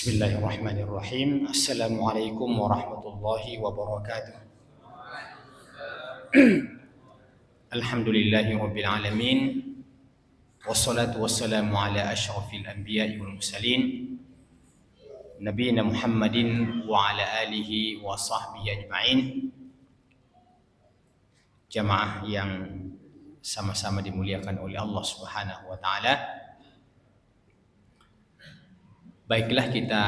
Bismillahirrahmanirrahim. Assalamualaikum warahmatullahi wabarakatuh. Alhamdulillahi rabbil alamin. Wassalatu wassalamu ala asyrafil anbiya'i wal mursalin nabiyina Muhammadin wa ala alihi wa sahbihi ajma'in. Jamaah yang sama-sama dimuliakan oleh Allah Subhanahu wa taala. Baiklah, kita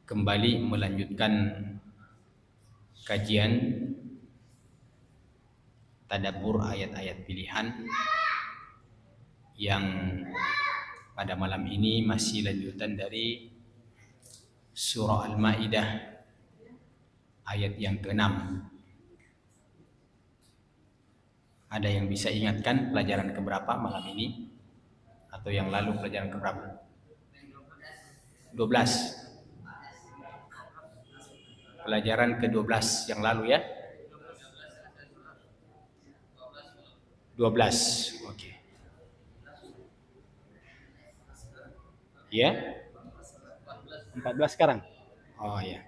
kembali melanjutkan kajian tadabbur ayat-ayat pilihan yang pada malam ini masih lanjutan dari surah Al-Maidah ayat yang ke-6. Ada yang bisa ingatkan pelajaran keberapa malam ini? Atau yang lalu pelajaran keberapa? 12. Pelajaran ke-12 yang lalu ya? 12. Oke. Ya? 14 sekarang? Oh ya.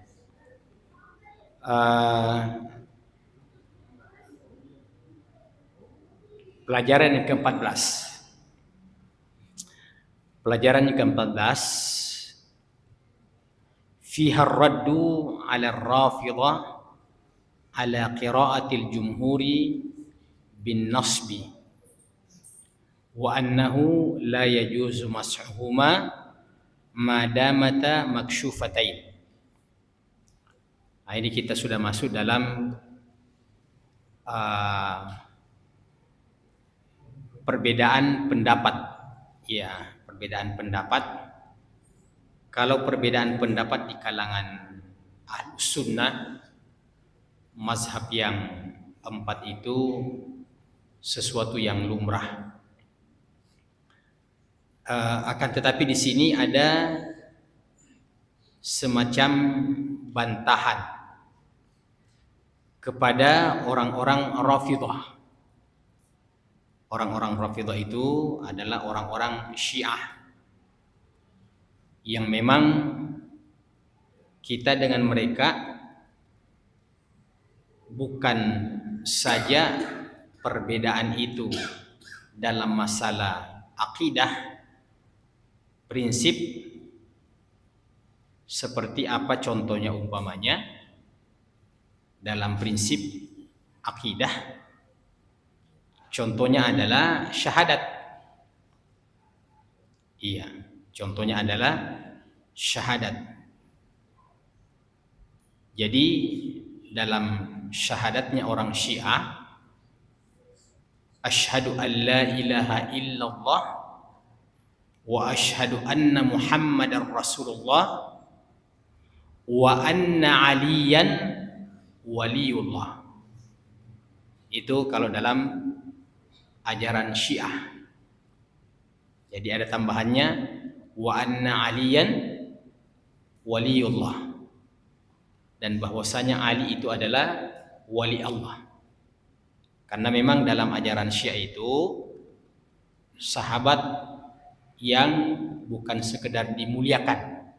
Pelajaran yang ke-14. Pelajaran yang ke-14 fiha ar-raddu 'ala ar-rafidhah 'ala qira'atil jumhuri bin nasbi wa annahu la yajuzu mas'huhuma ma damata makshufatain. Nah, ini kita sudah masuk dalam perbedaan pendapat. Ya, perbedaan pendapat. Kalau perbedaan pendapat di kalangan Ahlus Sunnah, mazhab yang 4 itu sesuatu yang lumrah. Akan tetapi di sini ada semacam bantahan kepada orang-orang Rafidhah. Orang-orang Rafidhah itu adalah orang-orang Syiah yang memang kita dengan mereka bukan saja perbedaan itu dalam masalah akidah, prinsip, seperti apa contohnya umpamanya dalam prinsip akidah, contohnya adalah syahadat. Iya, contohnya adalah syahadat. Jadi dalam syahadatnya orang Syiah, asyhadu an la ilaha illallah wa asyhadu anna Muhammadar Rasulullah wa anna aliyan waliullah. Itu kalau dalam ajaran Syiah. Jadi ada tambahannya wa anna aliyan waliullah, dan bahwasanya Ali itu adalah wali Allah. Karena memang dalam ajaran Syiah itu sahabat yang bukan sekedar dimuliakan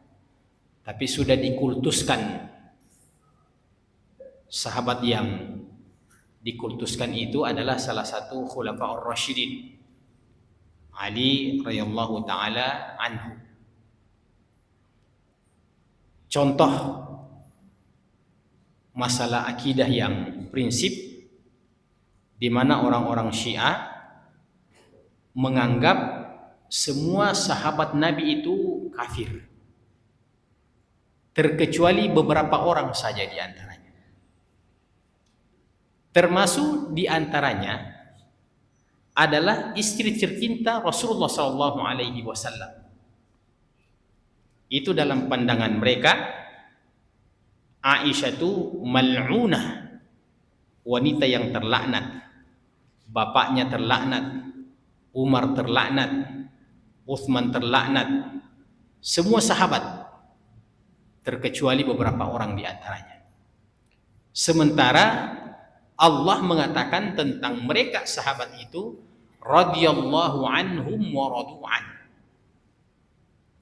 tapi sudah dikultuskan. Sahabat yang dikultuskan itu adalah salah satu khulafaur rasyidin, Ali radhiyallahu taala anhu. Contoh masalah akidah yang prinsip di mana orang-orang Syiah menganggap semua sahabat Nabi itu kafir, terkecuali beberapa orang saja di antaranya. Termasuk di antaranya adalah istri tercinta Rasulullah sallallahu alaihi wasallam. Itu dalam pandangan mereka Aisyah itu mal'unah, wanita yang terlaknat. Bapaknya terlaknat, Umar terlaknat, Utsman terlaknat, semua sahabat terkecuali beberapa orang di antaranya. Sementara Allah mengatakan tentang mereka sahabat itu radhiyallahu anhum wa radu'an.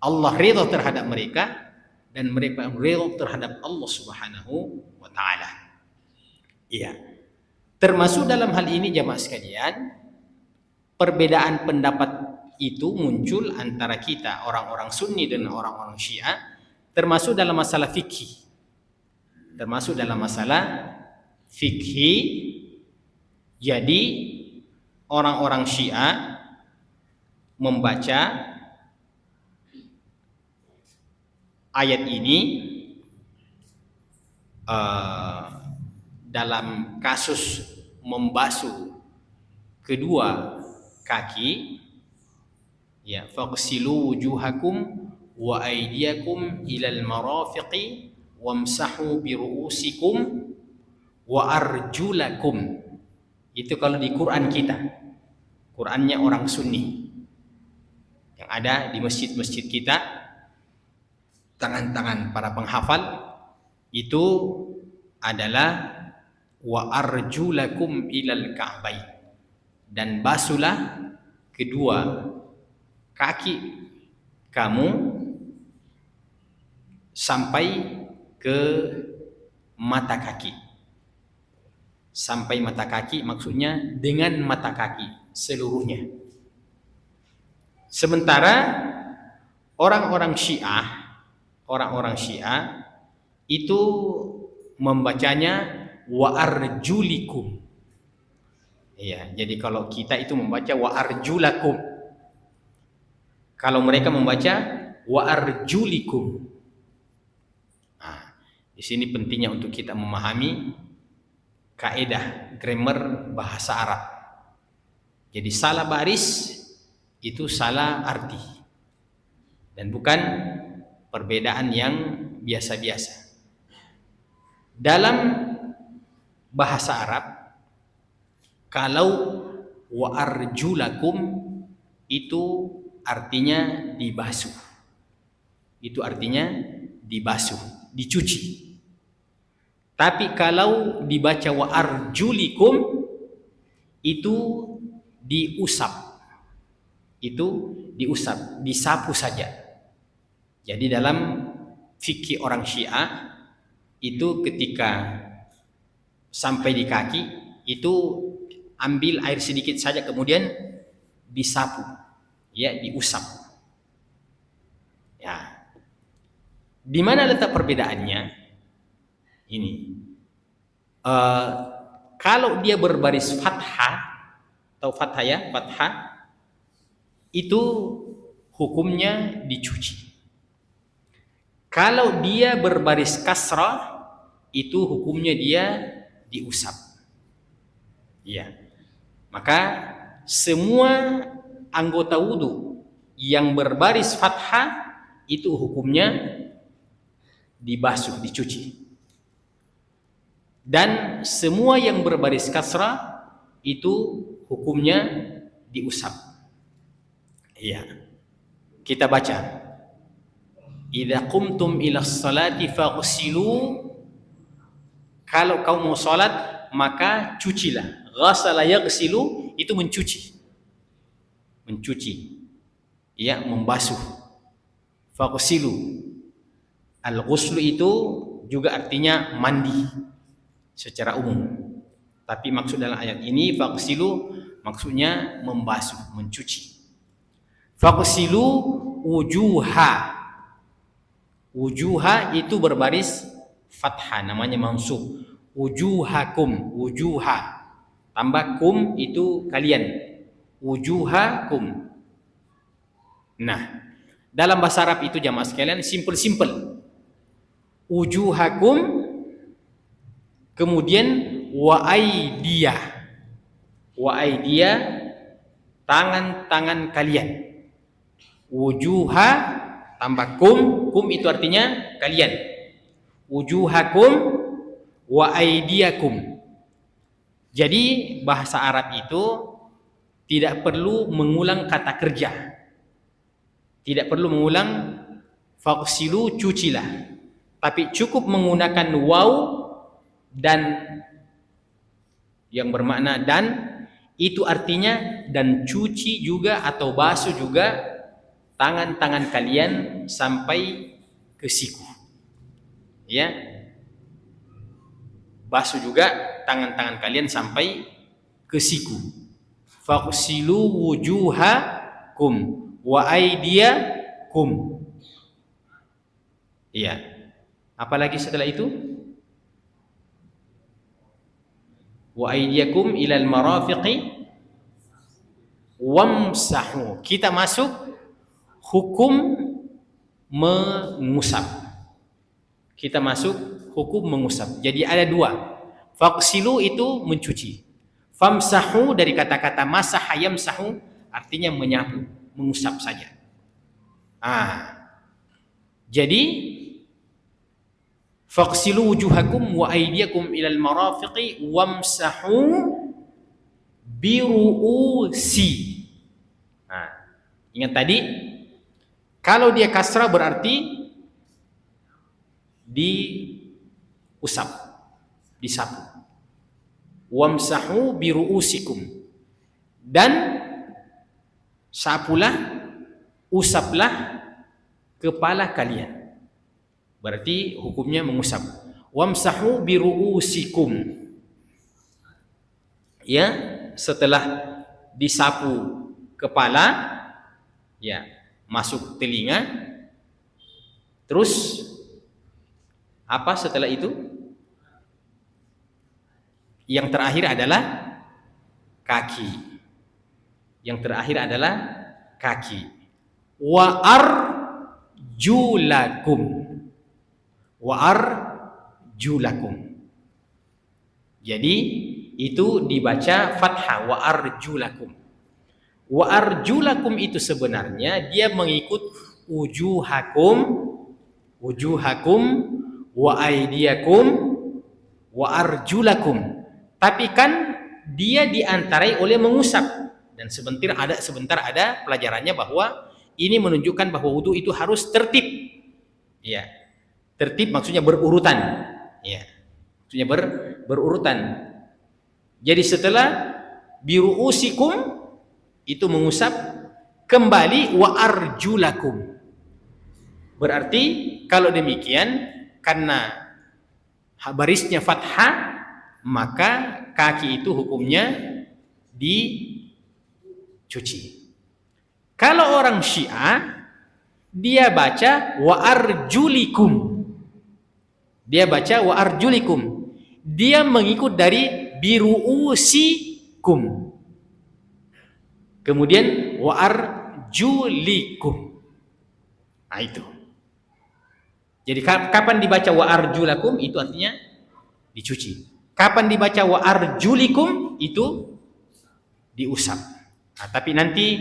Allah ridha terhadap mereka dan mereka ridha terhadap Allah Subhanahu wa taala. Iya. Termasuk dalam hal ini jamaah sekalian, perbedaan pendapat itu muncul antara kita orang-orang Sunni dan orang-orang Syiah, termasuk dalam masalah fikih. Termasuk dalam masalah fikih. Jadi orang-orang Syiah membaca ayat ini dalam kasus membasuh kedua kaki, ya, faghsilu wujuhakum wa aydiyakum ilal marafiqi wamsahu bi ru'usikum wa arjulakum. Itu kalau di Quran kita, Qurannya orang Sunni yang ada di masjid-masjid kita, tangan-tangan para penghafal itu adalah wa arjulakum ilal ka'bain, dan basuhlah kedua kaki kamu sampai ke mata kaki. Sampai mata kaki maksudnya dengan mata kaki seluruhnya. Sementara orang-orang Syiah itu membacanya wa arjulikum. Ya, jadi kalau kita itu membaca wa arjulakum. Kalau mereka membaca wa arjulikum. Nah, di sini pentingnya untuk kita memahami kaidah grammar bahasa Arab. Jadi salah baris itu salah arti dan bukan perbedaan yang biasa-biasa. Dalam bahasa Arab, kalau wa arjulakum itu artinya dibasuh. Itu artinya dibasuh, dicuci. Tapi kalau dibaca wa arjulikum itu diusap. Itu diusap, disapu saja. Jadi dalam fikih orang Syiah itu ketika sampai di kaki itu ambil air sedikit saja kemudian disapu, ya, diusap. Ya. Di mana letak perbedaannya? Ini. Kalau dia berbaris fathah, atau fathah ya, fathah itu hukumnya dicuci. Kalau dia berbaris kasrah itu hukumnya dia diusap. Ya. Maka semua anggota wudu yang berbaris fathah itu hukumnya dibasuh, dicuci. Dan semua yang berbaris kasrah itu hukumnya diusap. Iya. Kita baca. Idza qumtum ila sholati faghsilu. Kalau kau mau salat maka cucilah. Ghasala yaghsilu itu mencuci. Mencuci. Ya, membasuh. Faghsilu. Al-ghuslu itu juga artinya mandi secara umum. Tapi maksud dalam ayat ini faghsilu maksudnya membasuh, mencuci. Faghsilu wujuha. Wujuha itu berbaris fathah, namanya mansub. Wujuhakum, wujuha. Tambah kum itu kalian. Wujuhakum. Nah, dalam bahasa Arab itu jamaah sekalian simple-simple. Wujuhakum kemudian wa aidiyah. Wa aidiyah tangan-tangan kalian. Wujuha tambah kum itu artinya kalian. Wujuhakum wa aidiyakum. Jadi bahasa Arab itu tidak perlu mengulang kata kerja. Tidak perlu mengulang faghsilu, cucilah. Tapi cukup menggunakan waw dan yang bermakna dan, itu artinya dan cuci juga atau basuh juga tangan-tangan kalian sampai ke siku. Ya. Basuh juga tangan-tangan kalian sampai ke siku. Faghsilu wujuhakum wa aydiyakum. Iya. Apalagi setelah itu? Wa aydiyakum ilal marafiqi wamsahu. Kita masuk hukum mengusap. Kita masuk hukum mengusap. Jadi ada dua. Faghsilu itu mencuci. Famsahu dari kata-kata masaha yamsahu artinya menyapu, mengusap saja. Jadi faghsilu wujuhakum wa aydiyakum ilal marafiqi wamsahu biru'usi. Ingat tadi, kalau dia kasrah berarti diusap, disapu. Wamsahu biru'usikum. Dan sapulah, usaplah kepala kalian. Berarti hukumnya mengusap. Wamsahu biru'usikum. Ya, setelah disapu kepala, ya, masuk telinga. Terus apa setelah itu? Yang terakhir adalah kaki. Yang terakhir adalah kaki. Wa arjulakum. Wa arjulakum. Jadi itu dibaca fathah, wa arjulakum. Wa arjulakum itu sebenarnya dia mengikut wujuhakum, wa aydiyakum, wa arjulakum. Tapi kan dia diantarai oleh mengusap. Dan sebentar ada pelajarannya bahwa ini menunjukkan bahwa wudu itu harus tertib. Ya. Tertib maksudnya berurutan. Ya. Maksudnya berurutan. Jadi setelah biru'usikum itu mengusap, kembali wa arjulakum. Berarti kalau demikian karena barisnya fathah, maka kaki itu hukumnya dicuci. Kalau orang Syiah dia baca wa arjulikum. Dia baca wa arjulikum. Dia mengikut dari biru'usikum. Kemudian wa arjulikum. Nah itu. Jadi kapan dibaca wa arjulakum itu artinya dicuci. Kapan dibaca wa arjulikum itu diusap. Nah, tapi nanti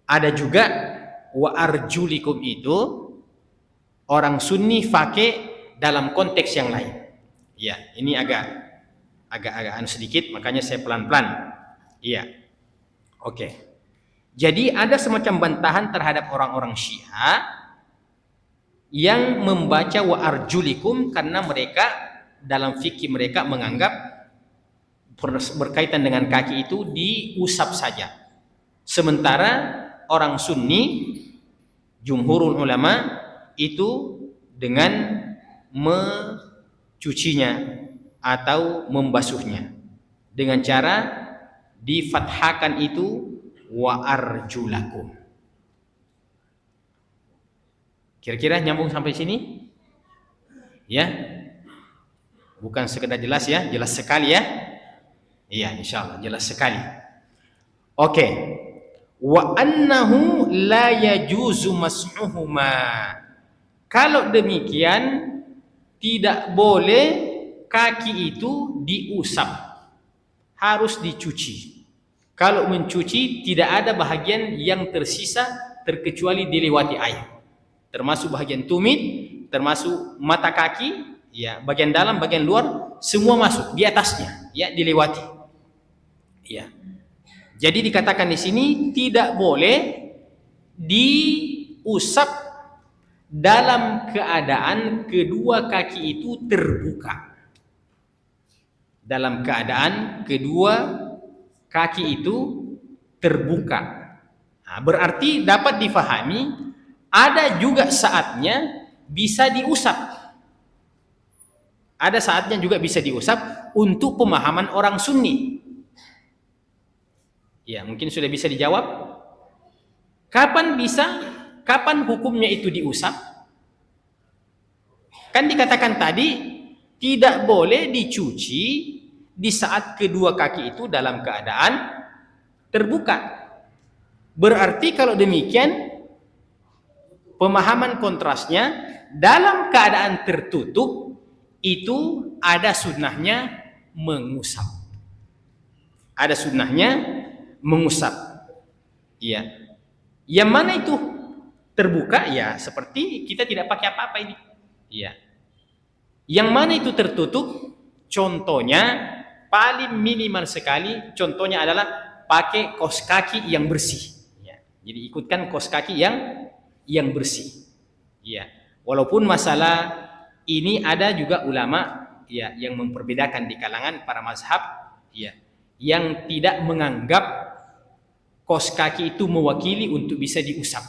ada juga wa arjulikum itu orang Sunni pakai dalam konteks yang lain. Ya, ini agak sedikit, makanya saya pelan-pelan. Iya. Oke. Jadi ada semacam bantahan terhadap orang-orang Syiah yang membaca wa arjulikum karena mereka dalam fikih mereka menganggap berkaitan dengan kaki itu diusap saja. Sementara orang Sunni, jumhurul ulama itu dengan mencucinya atau membasuhnya dengan cara difathahkan itu wa arjulakum. Kira-kira nyambung sampai sini? Ya? Bukan sekedar jelas ya, jelas sekali ya. Iya, insyaallah jelas sekali. Oke. Wa annahu la yajuzu mas'uhuma. Kalau demikian tidak boleh kaki itu diusap. Harus dicuci. Kalau mencuci tidak ada bahagian yang tersisa terkecuali dilewati air. Termasuk bahagian tumit, termasuk mata kaki, ya, bagian dalam, bagian luar, semua masuk di atasnya, ya, dilewati. Ya. Jadi dikatakan di sini tidak boleh diusap dalam keadaan kedua kaki itu terbuka. Dalam keadaan kedua kaki itu terbuka. Nah, berarti dapat difahami ada juga saatnya bisa diusap. Ada saatnya juga bisa diusap untuk pemahaman orang Sunni. Ya, mungkin sudah bisa dijawab. Kapan bisa? Kapan hukumnya itu diusap? Kan dikatakan tadi tidak boleh dicuci di saat kedua kaki itu dalam keadaan terbuka. Berarti kalau demikian pemahaman kontrasnya dalam keadaan tertutup itu ada sunnahnya mengusap. Ada sunnahnya mengusap. Iya. Yang mana itu terbuka? Ya seperti kita tidak pakai apa-apa ini. Iya. Yang mana itu tertutup? Contohnya paling minimal sekali. Contohnya adalah pakai kaos kaki yang bersih. Jadi ikutkan kaos kaki yang bersih. Ya, walaupun masalah ini ada juga ulama ya yang memperbedakan di kalangan para mazhab ya yang tidak menganggap kaos kaki itu mewakili untuk bisa diusap.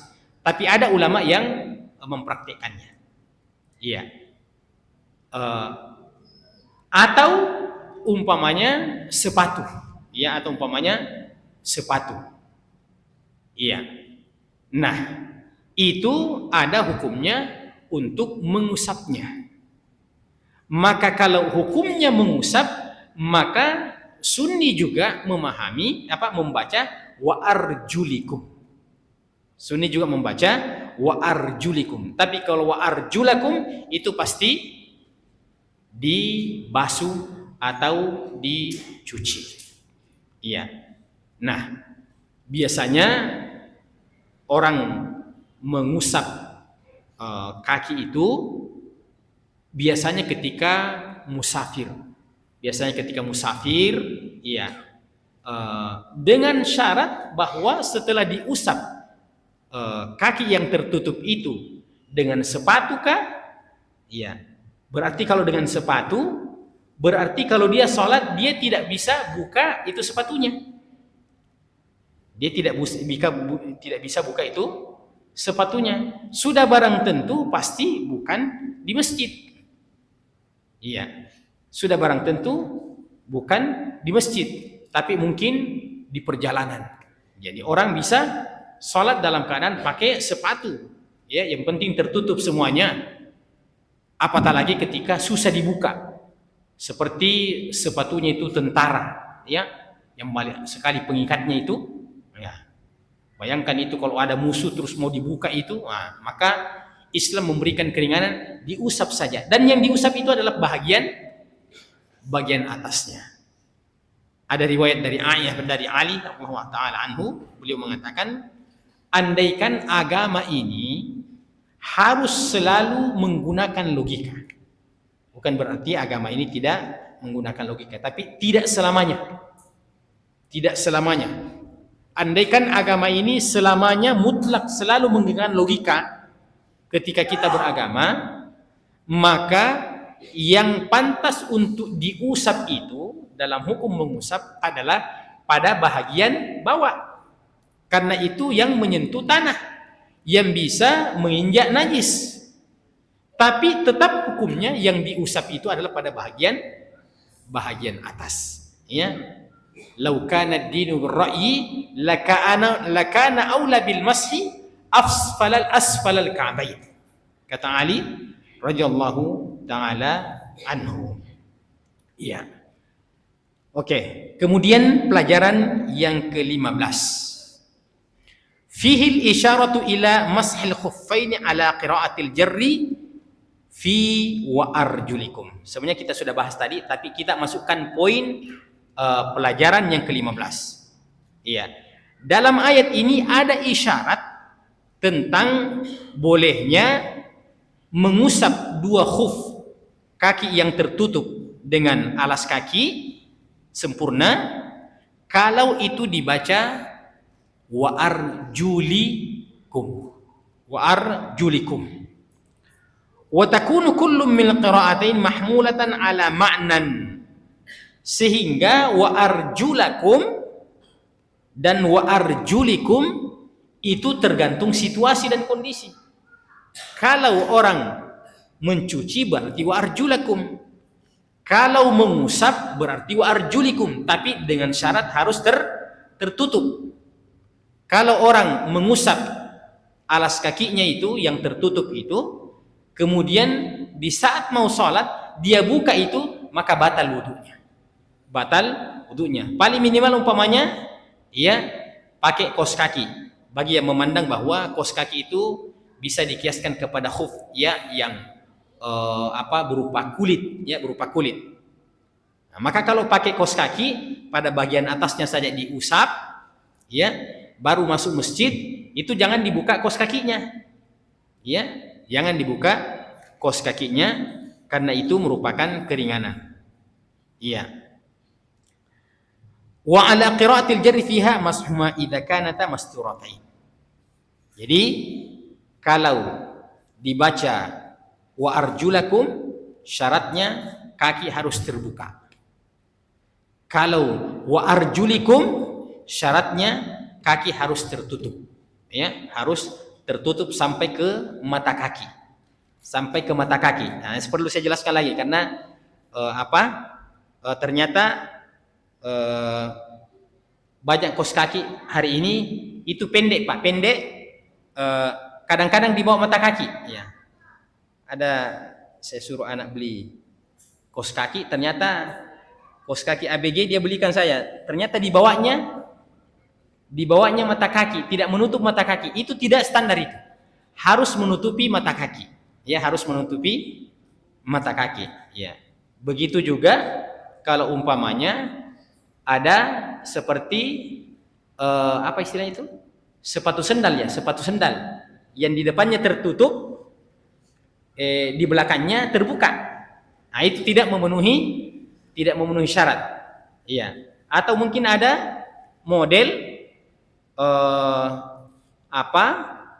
Tapi ada ulama yang mempraktikkannya. Iya. Atau umpamanya sepatu. Ya, atau umpamanya sepatu. Iya. Nah, itu ada hukumnya untuk mengusapnya. Maka kalau hukumnya mengusap, maka Sunni juga memahami membaca wa arjulikum. Sunni juga membaca wa arjulikum. Tapi kalau wa arjulakum itu pasti dibasuh atau dicuci. Iya. Nah, biasanya orang mengusap kaki itu biasanya ketika musafir. Biasanya ketika musafir, iya. Dengan syarat bahwa setelah diusap kaki yang tertutup itu dengan sepatu kah? Iya. Berarti kalau dengan sepatu, berarti kalau dia sholat dia tidak bisa buka itu sepatunya. Dia tidak bisa buka itu sepatunya. Sudah barang tentu pasti bukan di masjid. Iya. Sudah barang tentu bukan di masjid, tapi mungkin di perjalanan. Jadi orang bisa sholat dalam keadaan pakai sepatu. Ya, yang penting tertutup semuanya. Apatah lagi ketika susah dibuka. Seperti sepatunya itu tentara, ya, yang banyak sekali pengikatnya itu. Ya. Bayangkan itu kalau ada musuh terus mau dibuka itu, maka Islam memberikan keringanan, diusap saja. Dan yang diusap itu adalah bagian atasnya. Ada riwayat dari Aisyah dari Ali radhiyallahu taala anhu, beliau mengatakan, andaikan agama ini harus selalu menggunakan logika. Bukan berarti agama ini tidak menggunakan logika, tapi tidak selamanya. Tidak selamanya. Andaikan agama ini selamanya mutlak selalu menggunakan logika ketika kita beragama, maka yang pantas untuk diusap itu dalam hukum mengusap adalah pada bahagian bawah. Karena itu yang menyentuh tanah, yang bisa menginjak najis. Tapi tetap hukumnya yang diusap itu adalah pada bahagian atas. Ya. Lau kana ad-dinu bir-ra'yi lakana aula bil mashi asfalal ka'bayn. Kata Ali radhiyallahu taala anhu. Iya. Oke, kemudian pelajaran yang ke-15. Fihi al-isyaratu ila mashil khuffaini ala qira'atil jarri fi wa arjulikum. Sebenarnya kita sudah bahas tadi, tapi kita masukkan poin pelajaran yang ke-15. Iya. Dalam ayat ini ada isyarat tentang bolehnya mengusap dua khuf, kaki yang tertutup dengan alas kaki sempurna, kalau itu dibaca wa arjulikum. Wa arjulikum. Wa takunu kullu min qira'atain mahmulatan ala ma'nan. Sehingga wa arjulakum dan wa arjulikum Itu tergantung situasi dan kondisi. Kalau orang mencuci berarti wa arjulakum. Kalau mengusap berarti wa arjulikum, tapi dengan syarat harus tertutup. Kalau orang mengusap alas kakinya itu yang tertutup itu, kemudian di saat mau sholat dia buka itu, maka batal wudunya. Batal wudunya. Paling minimal umpamanya ia pakai kaos kaki. Bagi yang memandang bahwa kaos kaki itu bisa dikiaskan kepada khuf, ya, yang berupa kulit, ya, berupa kulit. Nah, maka kalau pakai kaos kaki pada bagian atasnya saja diusap, ya, baru masuk masjid itu jangan dibuka kaos kakinya, ya, jangan dibuka kaos kakinya karena itu merupakan keringanan. Iya. Wa ala qiraatil jarri fiha mashuma idza kanata masturatain. Jadi kalau dibaca wa arjulakum, syaratnya kaki harus terbuka. Kalau wa arjulikum, syaratnya kaki harus tertutup, ya, harus tertutup sampai ke mata kaki, sampai ke mata kaki. Nah, perlu saya jelaskan lagi karena ternyata banyak kaos kaki hari ini itu pendek, Pak, pendek, kadang-kadang di bawah mata kaki, ya. Ada, saya suruh anak beli kaos kaki, ternyata kaos kaki ABG dia belikan saya, ternyata di bawahnya mata kaki, tidak menutup mata kaki. Itu tidak standar, itu harus menutupi mata kaki, ya, harus menutupi mata kaki, ya. Begitu juga kalau umpamanya ada seperti apa istilahnya itu, sepatu sendal, ya, sepatu sendal yang di depannya tertutup, di belakangnya terbuka. Nah, itu tidak memenuhi syarat, iya. Atau mungkin ada model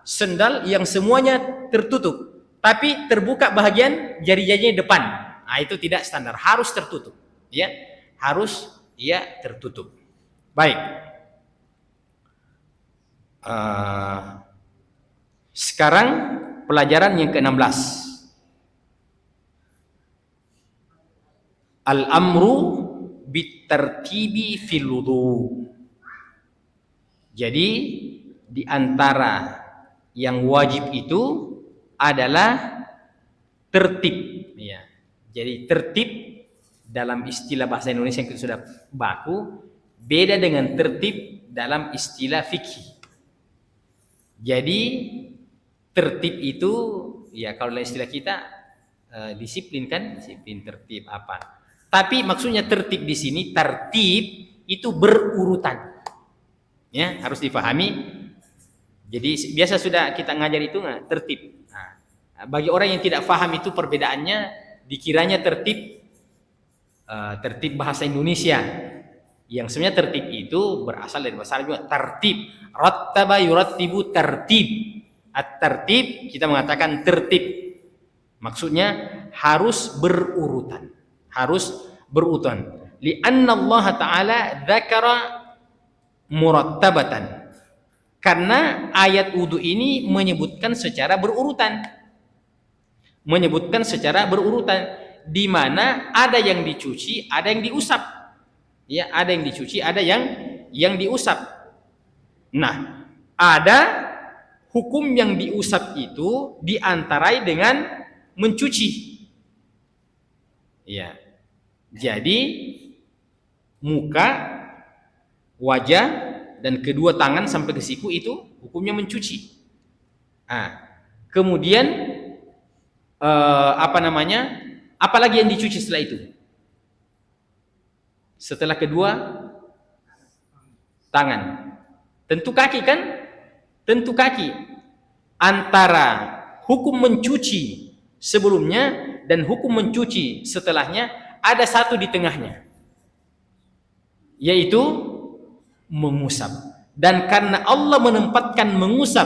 sendal yang semuanya tertutup tapi terbuka bahagian jari-jarinya depan. Nah, itu tidak standar, harus tertutup, ya, harus, ya, tertutup. Baik. Sekarang pelajaran yang ke-16. Al-amru bitartibi fil wudu. Jadi di antara yang wajib itu adalah tertib, ya. Jadi tertib dalam istilah bahasa Indonesia yang kita sudah baku beda dengan tertib dalam istilah fikih. Jadi tertib itu, ya, kalau dalam istilah kita disiplin, kan, disiplin, tertib apa. Tapi maksudnya tertib di sini, tertib itu berurutan, ya, harus difahami. Jadi biasa sudah kita ngajar itu tertib. Nah, bagi orang yang tidak paham itu perbedaannya, dikiranya tertib bahasa Indonesia, yang sebenarnya tertib itu berasal dari bahasa Arab juga. Tertib, rattaba yurattibu, tertib. At-tertib kita mengatakan tertib, maksudnya harus berurutan, harus berurutan. Li'anna Allah Ta'ala dzakara murattabatan, karena ayat wudu ini menyebutkan secara berurutan, di mana ada yang dicuci, ada yang diusap, ya, ada yang dicuci, ada yang diusap. Nah, ada hukum yang diusap itu diantarai dengan mencuci, ya. Jadi muka, wajah, dan kedua tangan sampai ke siku itu hukumnya mencuci. Nah, kemudian apalagi yang dicuci setelah itu? Setelah kedua tangan, tentu kaki, kan? Tentu kaki. Antara hukum mencuci sebelumnya dan hukum mencuci setelahnya ada satu di tengahnya, yaitu mengusap. Dan karena Allah menempatkan mengusap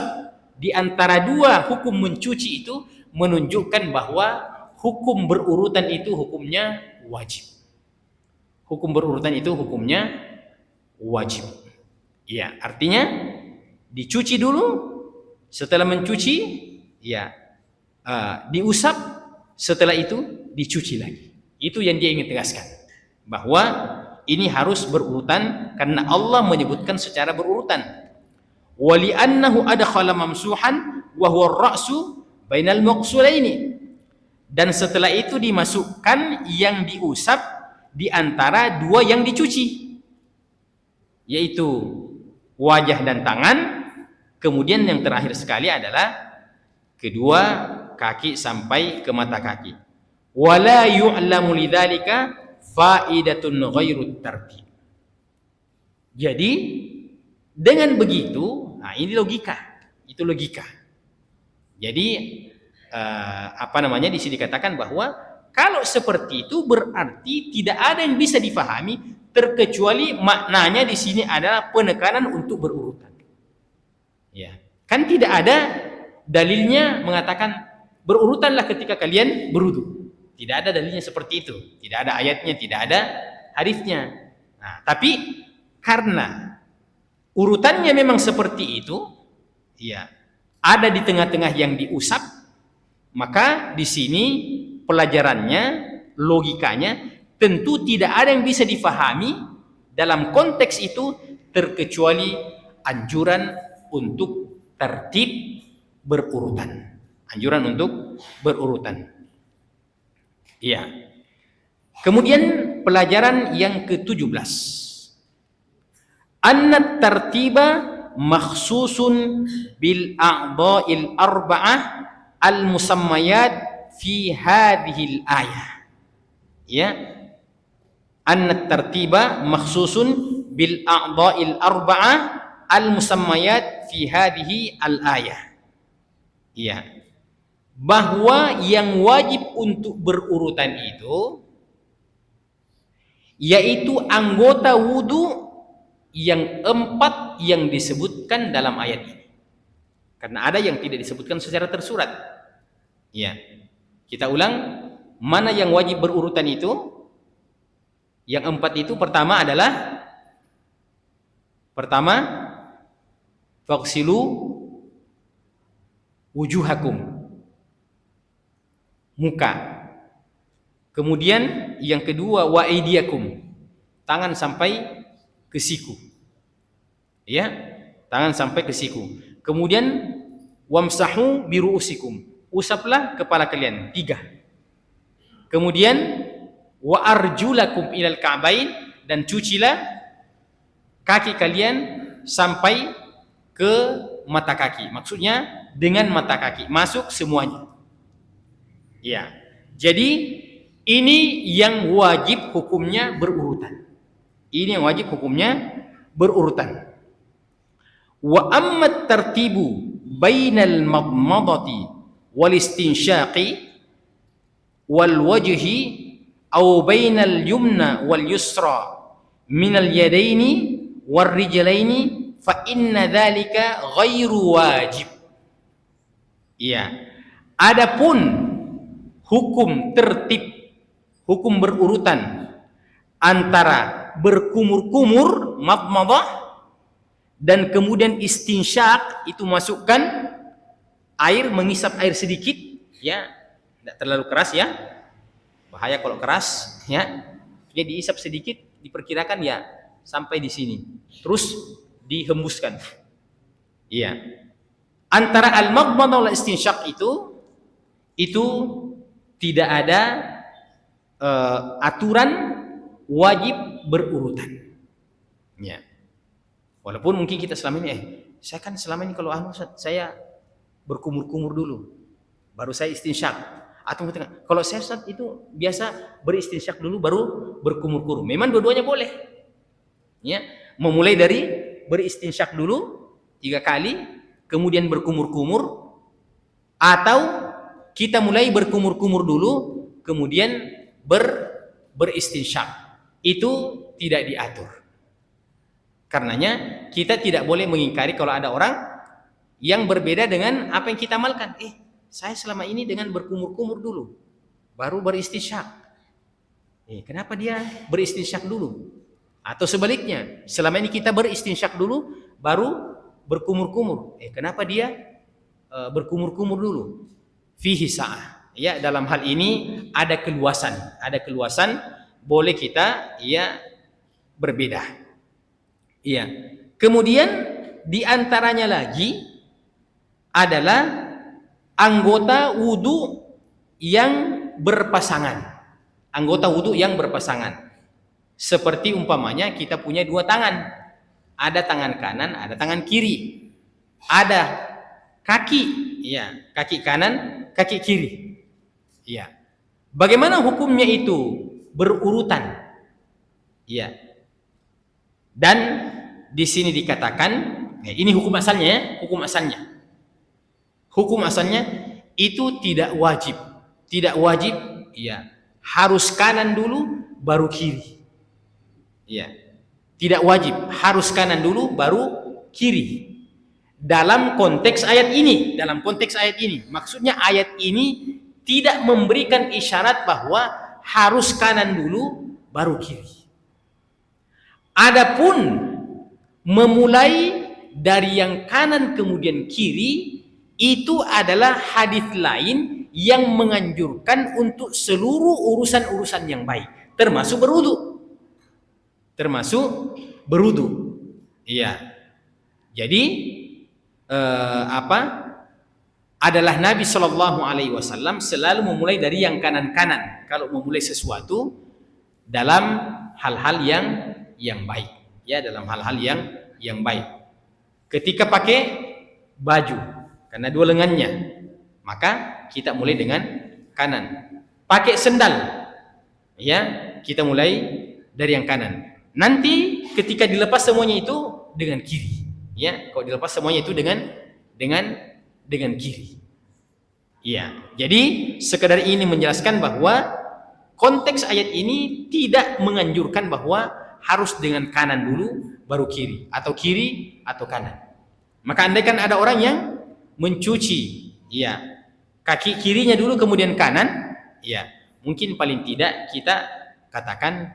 di antara dua hukum mencuci itu, menunjukkan bahwa hukum berurutan itu hukumnya wajib. Hukum berurutan itu hukumnya wajib. Ya, artinya dicuci dulu, setelah mencuci ya diusap, setelah itu dicuci lagi. Itu yang dia ingin tegaskan, bahwa ini harus berurutan karena Allah menyebutkan secara berurutan. Wali annahu adkhala mamsuhan wa huwa ar-ra'su bainal maqsulaini. Dan setelah itu dimasukkan yang diusap di antara dua yang dicuci, yaitu wajah dan tangan. Kemudian yang terakhir sekali adalah kedua kaki sampai ke mata kaki. Wala yu'lamu lidzalika faidatun ghairu tartib. Jadi dengan begitu, nah ini logika, itu logika. Jadi di sini dikatakan bahwa kalau seperti itu berarti tidak ada yang bisa difahami terkecuali maknanya di sini adalah penekanan untuk berurutan. Ya, kan tidak ada dalilnya mengatakan berurutanlah ketika kalian berwudu. Tidak ada dalilnya seperti itu. Tidak ada ayatnya, tidak ada hadisnya. Nah, tapi karena urutannya memang seperti itu, ya, ada di tengah-tengah yang diusap, maka di sini pelajarannya, logikanya, tentu tidak ada yang bisa difahami dalam konteks itu terkecuali anjuran untuk tertib berurutan. Anjuran untuk berurutan. Iya. Kemudian pelajaran yang ke-17. Anna tartiba makhsusun bil a'dha'il arba'ah al-musammayat fi hadhil ayah. Ya. Anna tartiba makhsusun bil a'dha'il arba'ah al-musammayat fi hadhihi al-ayah. Ya. Bahwa yang wajib untuk berurutan itu yaitu anggota wudu yang 4 yang disebutkan dalam ayat ini. Karena ada yang tidak disebutkan secara tersurat. Ya. Kita ulang, mana yang wajib berurutan itu? Yang 4 itu pertama faghsilu wujuhakum, muka. Kemudian yang kedua wa aydiyakum, tangan sampai ke siku. Ya, tangan sampai ke siku. Kemudian wamsahu biruusikum, usaplah kepala kalian, 3. Kemudian wa arjulakum ilal ka'bain, dan cucilah kaki kalian sampai ke mata kaki. Maksudnya dengan mata kaki masuk semuanya. Ya. Jadi ini yang wajib hukumnya berurutan. Ini yang wajib hukumnya berurutan. Wa amma tartibu bainal madmadati wal istinsyaqi wal wajhi aw bainal yumna wal yusra minal yadaini war rijlaini fa inna dzalika ghairu wajib. Iya. Adapun hukum tertib, hukum berurutan antara berkumur-kumur madmadah dan kemudian istinsyak, itu masukkan air, mengisap air sedikit, ya, tidak terlalu keras ya, bahaya kalau keras ya. Jadi diisap sedikit, diperkirakan ya sampai di sini, terus dihembuskan. Iya. Antara al-madmadah wal istinsyak itu tidak ada aturan wajib berurutan. Ya. Walaupun mungkin kita selama ini saya kan selama ini kalau saya berkumur-kumur dulu, baru saya istinsyak. Atau kalau saya itu biasa beristinsyak dulu baru berkumur-kumur. Memang dua-duanya boleh. Ya, memulai dari beristinsyak dulu 3 kali, kemudian berkumur-kumur, atau kita mulai berkumur-kumur dulu, kemudian beristinsyak. Itu tidak diatur. Karenanya kita tidak boleh mengingkari kalau ada orang yang berbeda dengan apa yang kita amalkan. Saya selama ini dengan berkumur-kumur dulu, baru beristinsyak. Kenapa dia beristinsyak dulu? Atau sebaliknya, selama ini kita beristinsyak dulu, baru berkumur-kumur. Kenapa dia berkumur-kumur dulu? Fihi sa'ah. Ya, dalam hal ini ada keluasan, boleh kita ya berbeda. Iya. Kemudian di antaranya lagi adalah anggota wudu yang berpasangan. Anggota wudu yang berpasangan. Seperti umpamanya kita punya dua tangan. Ada tangan kanan, ada tangan kiri. Ada kaki, ya, kaki kanan, kaki kiri. Ya. Bagaimana hukumnya itu? Berurutan. Ya. Dan di sini dikatakan, ini hukum asalnya ya, hukum asalnya. Hukum asalnya itu tidak wajib. Tidak wajib, ya. Harus kanan dulu baru kiri. Ya. Tidak wajib, harus kanan dulu baru kiri. Dalam konteks ayat ini, maksudnya ayat ini tidak memberikan isyarat bahwa harus kanan dulu baru kiri. Adapun memulai dari yang kanan kemudian kiri, itu adalah hadis lain yang menganjurkan untuk seluruh urusan-urusan yang baik, termasuk berwudu. Iya. Jadi adalah Nabi Shallallahu Alaihi Wasallam selalu memulai dari yang kanan-kanan kalau memulai sesuatu dalam hal-hal yang baik, ya, dalam hal-hal yang baik. Ketika pakai baju karena dua lengannya, maka kita mulai dengan kanan. Pakai sendal, ya, kita mulai dari yang kanan. Nanti ketika dilepas semuanya itu dengan kiri. Ya, kalau dilepas semuanya itu dengan kiri. Ya, jadi sekedar ini menjelaskan bahwa konteks ayat ini tidak menganjurkan bahwa harus dengan kanan dulu baru kiri atau kanan. Maka andaikan ada orang yang mencuci, ya, kaki kirinya dulu kemudian kanan, ya, mungkin paling tidak kita katakan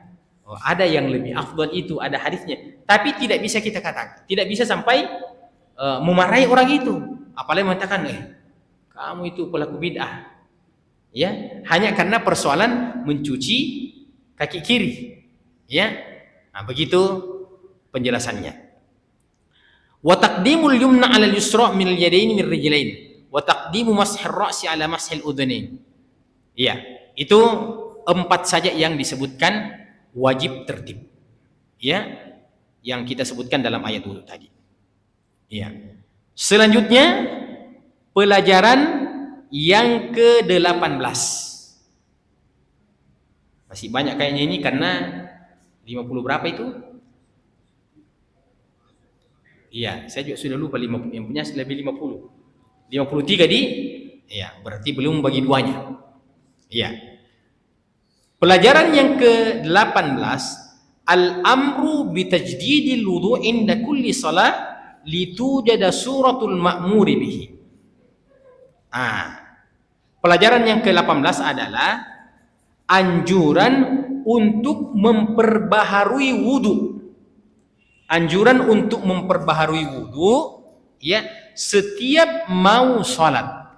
ada yang lebih afdal itu, ada hadisnya. Tapi tidak bisa kita katakan, tidak bisa sampai memarahi orang itu, apalagi mengatakan kamu itu pelaku bid'ah. Ya, hanya karena persoalan mencuci kaki kiri. Ya. Nah, begitu penjelasannya. Wa taqdimul yumna 'ala al-yusra min al-yadaini min rijlain wa taqdimu mashir ra'si 'ala mashil udhunain. Iya, itu 4 saja yang disebutkan wajib tertib, ya, yang kita sebutkan dalam ayat wudu tadi. Ya. Selanjutnya pelajaran yang ke-18. Masih banyak kayaknya ini karena 50 berapa itu? Iya, saya juga sudah lupa 50, yang punya lebih 50. 53 ya, berarti belum bagi duanya. Iya. Pelajaran yang ke-18, al-amru bitajdidil wudu' inda kulli salat litujada suratul ma'muri bihi. Pelajaran yang ke-18 adalah anjuran untuk memperbaharui wudu. Anjuran untuk memperbaharui wudu, ya, setiap mau salat.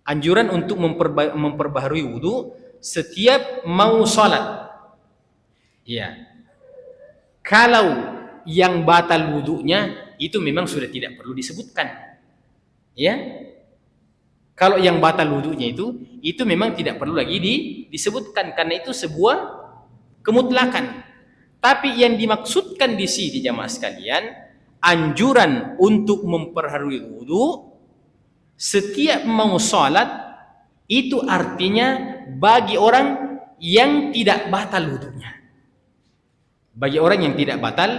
Anjuran untuk memperbaharui wudu setiap mau salat. Ya. Kalau yang batal wudunya itu memang sudah tidak perlu disebutkan. Ya. Kalau yang batal wudunya itu memang tidak perlu lagi disebutkan karena itu sebuah kemutlakan. Tapi yang dimaksudkan di sini jamaah sekalian, anjuran untuk memperbaharui wudu setiap mau salat, itu artinya bagi orang yang tidak batal wudunya. Bagi orang yang tidak batal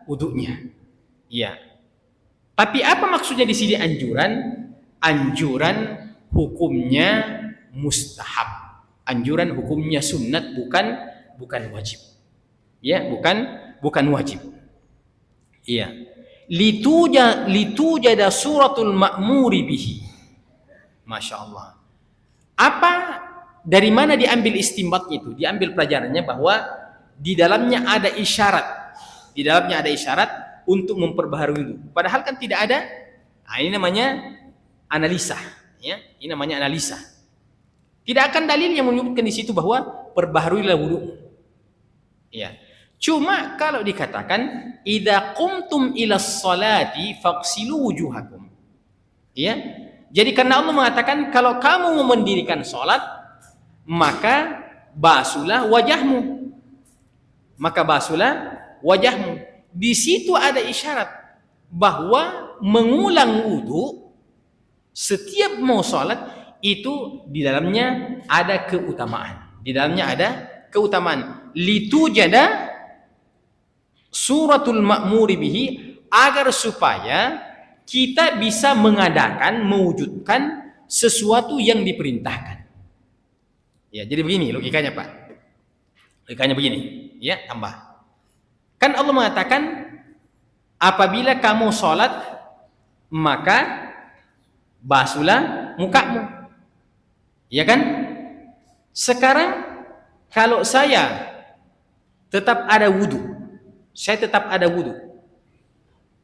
wudunya. Iya. Tapi apa maksudnya di sini anjuran? Anjuran hukumnya mustahab. Anjuran hukumnya sunnat, bukan wajib. Ya, bukan wajib. Iya. Litujada suratul ma'muri bihi. Masya Allah. Dari mana diambil istimbatnya itu? Diambil pelajarannya bahwa di dalamnya ada isyarat. Di dalamnya ada isyarat untuk memperbaharui wudu. Padahal kan tidak ada. Nah, ini namanya analisa, ya. Ini namanya analisa. Tidak akan dalil yang menyebutkan di situ bahwa perbaharuilah wudu. Ya. Cuma kalau dikatakan idza qumtum ilas salati faghsilu wujuhakum. Ya. Jadi karena Allah mengatakan kalau kamu mendirikan salat maka basuhlah wajahmu. Maka basuhlah wajahmu. Di situ ada isyarat bahwa mengulang wudu setiap mau salat itu di dalamnya ada keutamaan. Di dalamnya ada keutamaan. Litujada suratul ma'muri bihi, agar supaya kita bisa mengadakan, mewujudkan sesuatu yang diperintahkan. Ya, jadi begini logikanya, Pak. Logikanya begini, ya, tambah. Kan Allah mengatakan apabila kamu sholat maka basuhlah mukamu. Ya kan? Sekarang kalau saya tetap ada wudu,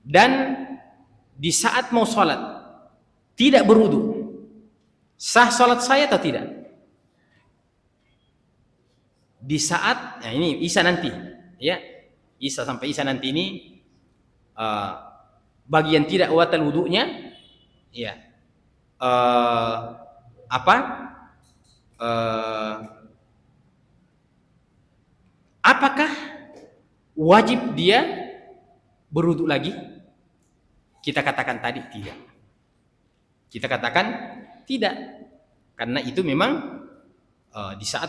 dan di saat mau sholat tidak berwudu, sah sholat saya atau tidak? Di saat, nah ini Isya nanti, ya, Isya sampai Isya nanti ini bagian tidak batal wudunya, ya, apakah wajib dia berwudu lagi? Kita katakan tadi tidak. Kita katakan tidak, karena itu memang di saat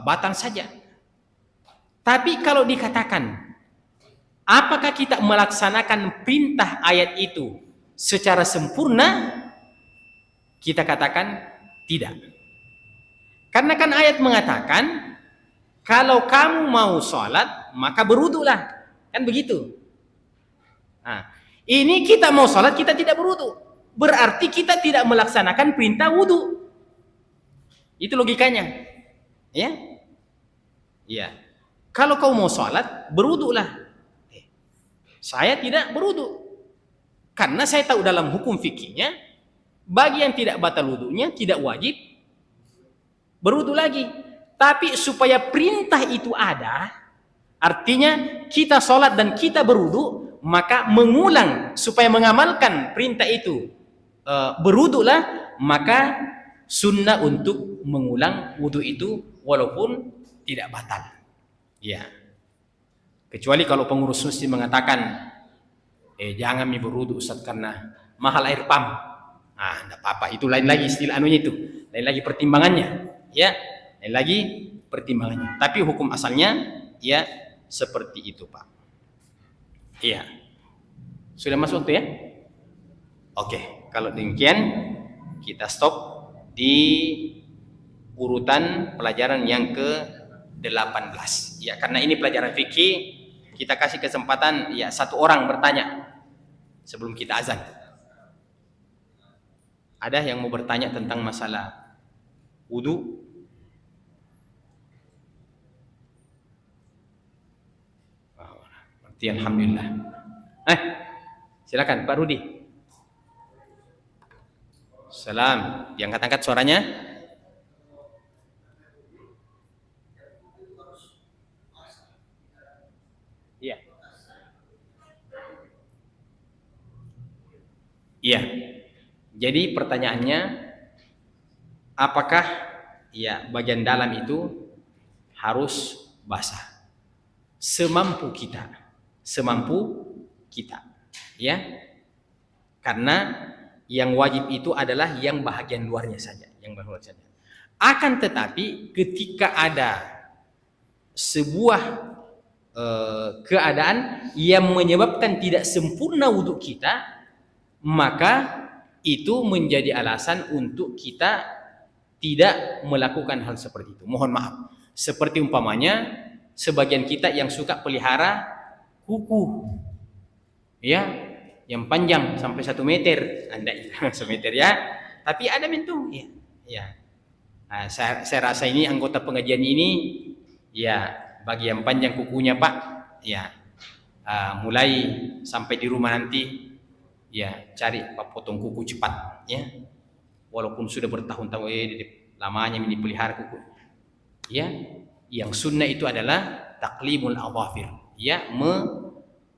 batal saja. Tapi kalau dikatakan apakah kita melaksanakan perintah ayat itu secara sempurna, kita katakan tidak. Karena kan ayat mengatakan kalau kamu mau sholat maka berwudulah, kan begitu. Nah, ini kita mau sholat kita tidak berwudu, berarti kita tidak melaksanakan perintah wudu. Itu logikanya, ya. Iya. Kalau kau mau sholat berwudulah. Saya tidak berwudu karena saya tahu dalam hukum fikihnya bagi yang tidak batal wudunya tidak wajib berwudu lagi. Tapi supaya perintah itu ada, artinya kita sholat dan kita berwudu, maka mengulang supaya mengamalkan perintah itu berwudulah, maka sunnah untuk mengulang wudu itu walaupun tidak batal. Ya. Kecuali kalau pengurus masjid mengatakan jangan berwudu Ustaz karena mahal air pam. Ah, enggak apa-apa, itu lain lagi istilah anunya itu. Lain lagi pertimbangannya, ya. Lain lagi pertimbangannya. Tapi hukum asalnya ya seperti itu, Pak. Iya. Sudah masuk waktu ya? Oke, kalau demikian kita stop di urutan pelajaran yang ke-18. Ya, karena ini pelajaran fikih, kita kasih kesempatan ya satu orang bertanya sebelum kita azan. Ada yang mau bertanya tentang masalah wudu? Berarti alhamdulillah. Silakan Pak Rudi. Salam, diangkat-angkat suaranya. Iya. Iya. Jadi pertanyaannya, apakah ya bagian dalam itu harus basah? Semampu kita. Ya. Karena yang wajib itu adalah yang bahagian luarnya saja, Akan tetapi ketika ada sebuah keadaan yang menyebabkan tidak sempurna wudhu kita, maka itu menjadi alasan untuk kita tidak melakukan hal seperti itu. Mohon maaf. Seperti umpamanya sebagian kita yang suka pelihara kuku, ya, yang panjang sampai 1 meter, Anda 1 meter ya. Tapi ada mentung, ya. Nah, saya rasa ini anggota pengajian ini, ya, bagi yang panjang kukunya Pak, ya, mulai sampai di rumah nanti ya cari potong kuku cepat ya, walaupun sudah bertahun-tahun lamanya dipelihara kuku ya. Yang sunnah itu adalah taklimul adhafir ya,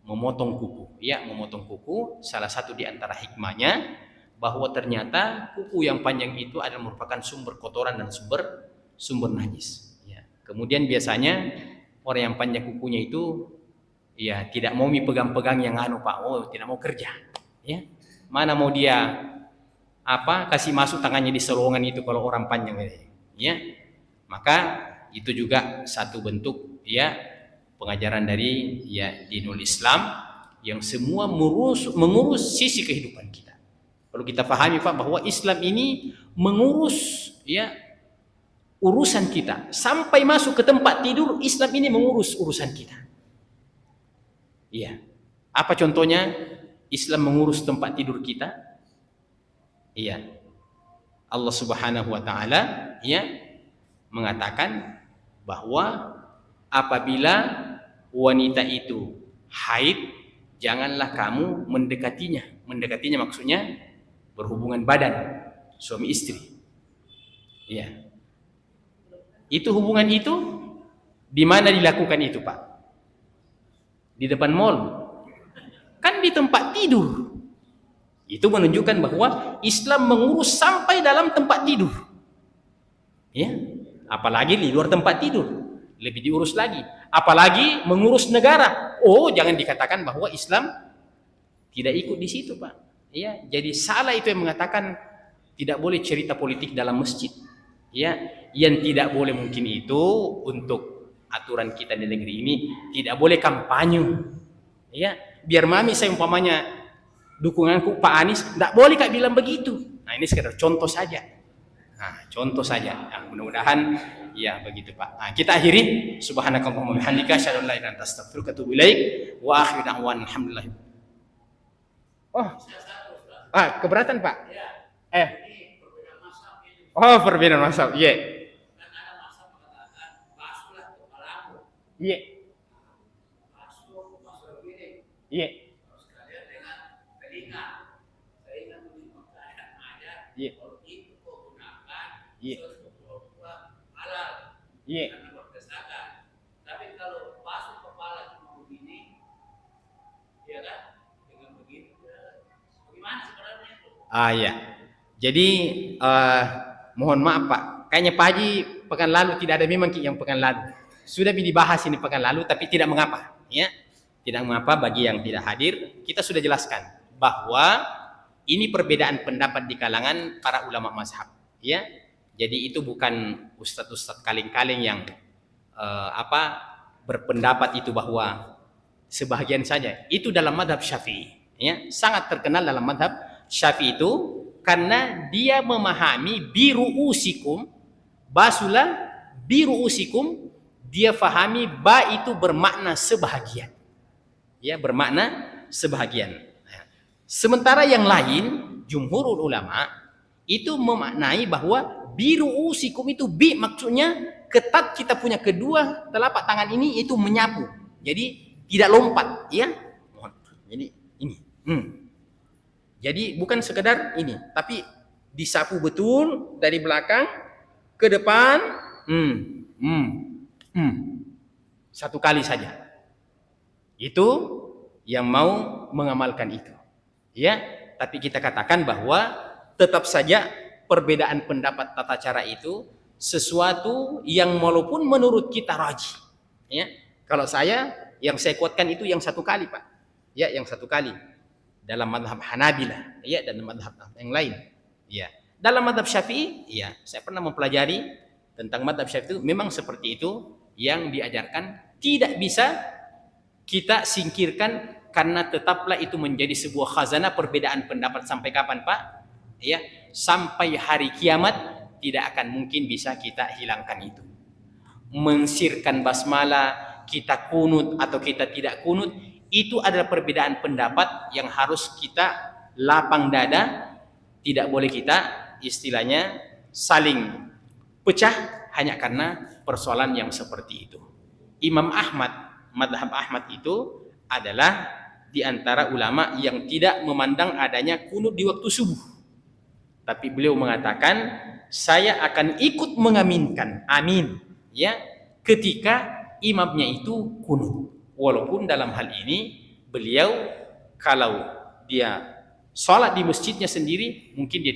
memotong kuku ya, memotong kuku. Salah satu di antara hikmahnya bahwa ternyata kuku yang panjang itu adalah merupakan sumber kotoran dan sumber najis ya. Kemudian biasanya orang yang panjang kukunya itu ya tidak mau pegang-pegang yang Pak, tidak mau kerja ya. Mana mau dia kasih masuk tangannya di selongan itu kalau orang panjang ini ya. Maka itu juga satu bentuk ya pengajaran dari ya dinul Islam yang semua mengurus sisi kehidupan kita. Kalau kita pahami Pak bahwa Islam ini mengurus ya urusan kita sampai masuk ke tempat tidur, Islam ini mengurus urusan kita. Iya. Apa contohnya? Islam mengurus tempat tidur kita. Iya. Allah Subhanahu wa taala ya mengatakan bahwa apabila wanita itu haid, janganlah kamu mendekatinya. Mendekatinya maksudnya berhubungan badan suami istri. Iya. Itu hubungan itu di mana dilakukan itu, Pak? Di depan mall. Kan di tempat tidur. Itu menunjukkan bahwa Islam mengurus sampai dalam tempat tidur. Ya. Apalagi di luar tempat tidur, lebih diurus lagi. Apalagi mengurus negara. Oh, jangan dikatakan bahwa Islam tidak ikut di situ, Pak. Ya, jadi salah itu yang mengatakan tidak boleh cerita politik dalam masjid. Ya, yang tidak boleh mungkin itu untuk aturan kita di negeri ini tidak boleh kampanye. Ya, biar mami saya umpamanya dukunganku Pak Anies, tidak boleh Kak bilang begitu. Nah, ini sekedar contoh saja. Nah, contoh saja. Nah, mudah-mudahan ya begitu Pak. Nah, kita akhiri. Subhanakallahumma wa bihamdika asyhadu an la ilaha illa anta astaghfiruka wa atubu ilaik. Wa akhiru da'wana alhamdulillah. Oh. Keberatan Pak? Oh, perbedaan mazhab. Iya. Iya. Iya. Iya. Iya. Iya. Tapi kalau basuh kepala cuma begini, ya kan? Dengan begitu, bagaimana sebenarnya itu? Iya. Jadi mohon maaf Pak, kayaknya Pak Haji pekan lalu tidak ada memang yang pekan lalu. Sudah dibahas ini pekan lalu, tapi tidak mengapa, ya. Tidak mengapa bagi yang tidak hadir, kita sudah jelaskan bahwa ini perbedaan pendapat di kalangan para ulama mazhab, ya. Jadi itu bukan ustadz-ustadz kaleng-kaleng yang berpendapat itu bahwa sebahagian saja. Itu dalam madhab Syafi'i, ya, sangat terkenal dalam madhab Syafi'i itu karena dia memahami biru'usikum, basulah biru'usikum, dia fahami ba itu bermakna sebahagian, ya, bermakna sebahagian. Sementara yang lain jumhurul ulama itu memaknai bahwa biru'usikum itu bi maksudnya ketat kita punya kedua telapak tangan ini itu menyapu, jadi tidak lompat, ya. Jadi ini jadi bukan sekedar ini, tapi disapu betul dari belakang ke depan, satu kali saja. Itu yang mau mengamalkan itu, ya. Tapi kita katakan bahwa tetap saja perbedaan pendapat tata cara itu sesuatu yang walaupun menurut kita rajih, ya. Kalau yang saya kuatkan itu yang satu kali Pak, ya, yang satu kali dalam madhab Hanabilah, ya, dan madhab yang lain, ya. Dalam madhab Syafi'i, ya, saya pernah mempelajari tentang madhab Syafi'i itu memang seperti itu yang diajarkan, tidak bisa kita singkirkan karena tetaplah itu menjadi sebuah khazanah perbedaan pendapat sampai kapan Pak? Ya, sampai hari kiamat tidak akan mungkin bisa kita hilangkan itu. Mensirkan basmalah, kita kunut atau kita tidak kunut, itu adalah perbedaan pendapat yang harus kita lapang dada, tidak boleh kita istilahnya saling pecah hanya karena persoalan yang seperti itu. Imam Ahmad, madhab Ahmad itu adalah di antara ulama yang tidak memandang adanya kunut di waktu subuh. Tapi beliau mengatakan, saya akan ikut mengaminkan, amin, ya, ketika imamnya itu kunut. Walaupun dalam hal ini beliau kalau dia sholat di masjidnya sendiri mungkin dia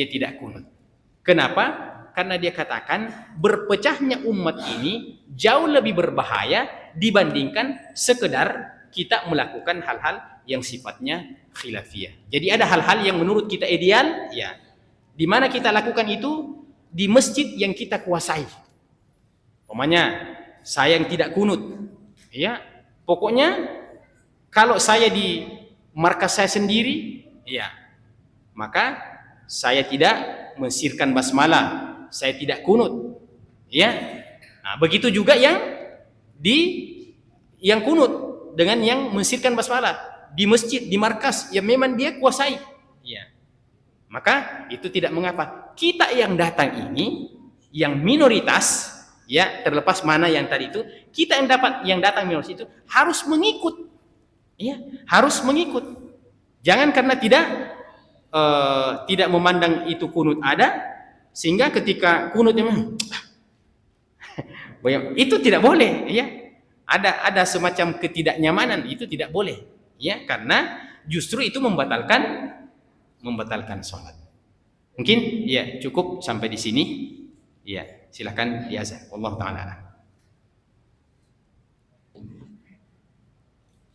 tidak kunut. Kenapa? Karena dia katakan berpecahnya umat ini jauh lebih berbahaya dibandingkan sekedar kita melakukan hal-hal yang sifatnya khilafiyah. Jadi ada hal-hal yang menurut kita ideal, ya, di mana kita lakukan itu di masjid yang kita kuasai. Umpamanya saya yang tidak kunut, ya, pokoknya kalau saya di markas saya sendiri, ya, maka saya tidak mensirkan basmalah, saya tidak kunut, ya. Nah, begitu juga yang kunut dengan yang mensirkan basmalah di masjid, di markas yang memang dia kuasai, ya. Maka itu tidak mengapa. Kita yang datang ini yang minoritas, ya, terlepas mana yang tadi itu, kita yang datang minoritas itu harus mengikut, ya, harus mengikut. Jangan karena tidak memandang itu kunut ada, sehingga ketika kunutnya itu tidak boleh, ya. Ada semacam ketidaknyamanan, itu tidak boleh, ya, karena justru itu membatalkan sholat. Mungkin ya cukup sampai di sini, ya, silakan diazan. Wallahu taala.